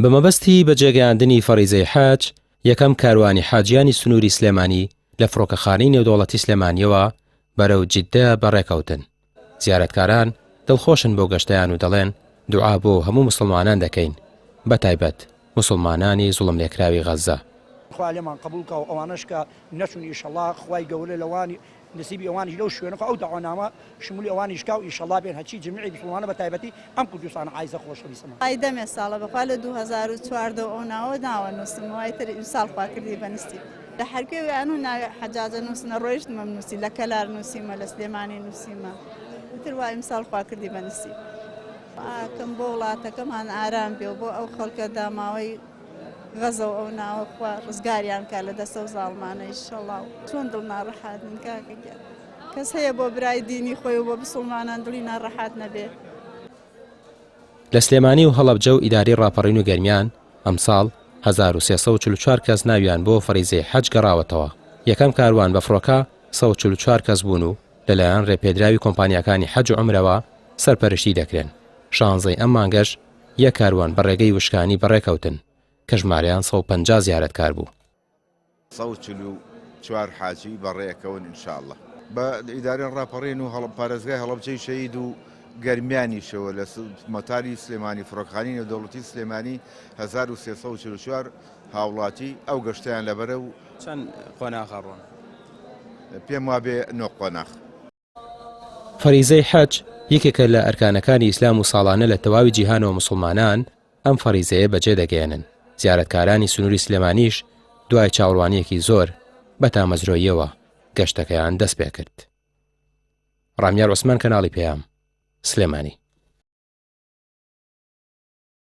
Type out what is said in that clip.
بمەبەستی بەجێگەیاندنی فەریزەی حاج یەکەم کاروانی حاجیانی سنووری سلێمانی لە فڕۆکەخانەی نێودەوڵەتی سلێمانیەوە بەرەو جیددە بەڕێکەوتن. زیارەتکاران دڵخۆشن بۆ گەشتیان و دەڵێن دوعا بۆ هەموو مسلمانان دەکەین، بەتایبەت مسلمانانی زوڵم لێکراوی غەزە. خوا لێمان قبولکە و ئەوانەش کە نەچون ئینشەڵڵا خوای گەورە لەوانی نسیبی ئەوانیش لەو شوێنەکە ئەو داوانامە شمولی ئەوانیش کا و ئینشەڵڵا بێن هەچی جمعی مسلمانە بەتایبەتی ئەم کوردستانە عایزە خۆشەویستمە. ئایدەمێ ساڵە بەخوا لە 2014 ئەو ناوە ناوە نووسم وای تر ئیمساڵ خوا کردی بەنستی لە هەرگوێ ئەنو حەجاجە نووسنە ڕۆیشتمە نووسی لە کەلار نووسیمە لە سلێمانی نووسیمە تر وای ئیمساڵ خوا کردی بەنستی کەم بۆ وڵاتەکەمان ئارام بێ و بۆ ئەو خەڵکە داماوەی غەزە و ئەو ناوەخوا ڕزگاریان کا لە دەستە و زاڵمانە ئینشەڵڵا چۆن دڵ ناڕەحاتن کاکە کەس هەیە بۆ برای دینی خۆی و بۆ مسڵمانان دڵی ناڕەحات نەبێ. لە سلێمانی و هەڵەبجە و ئیداری ڕاپەڕین و گەرمیان ئەمساڵ 1344 کەس ناویان بۆ فەریزەی حەج گەڕاوەتەوە. یەکەم کاروان بە فڕۆکە 144 کەس بوون و لەلایەن ڕێپێدراوی کۆمپانیەکانی حەج و عومرەوە سەرپەرشتی دەکرێن. 16 ئەم مانگەش یەک کاروان بە ڕێگەی وشکانی بەڕێکەوتن کە ژمارەیان 150 زیارەتکار بوو. 144 حاجی بەڕێکەون ئینشاءڵڵا بە ئیدارەی ڕاپەڕین و پارێزگای هەڵەبجەی شەهید و گەرمیانیشەوە لە مەتاری سلێمانی فڕۆکەخانەی نێودەوڵەتی سلێمانی 1344 هاوڵاتی ئەو گەشتیان لەبەرە و چەند قۆناغ ڕۆن پێم وابێ 9 قۆناغ. فەریزەی حەج یەکێکە لە ئەرکانەکانی ئیسلام و ساڵانە لە تەواوی جیهانەوە مسلمانان ئەم فەریزەیە بەجێ دەگەێنن. زیارەتکارانی سنووری سلێمانیش دوای چاوەڕوانیەکی زۆر بە تامەزرۆییەوە گەشتەکەیان دەست پێ کرد. ڕامیار عوسمان، کەناڵی پێام، سلێمانی.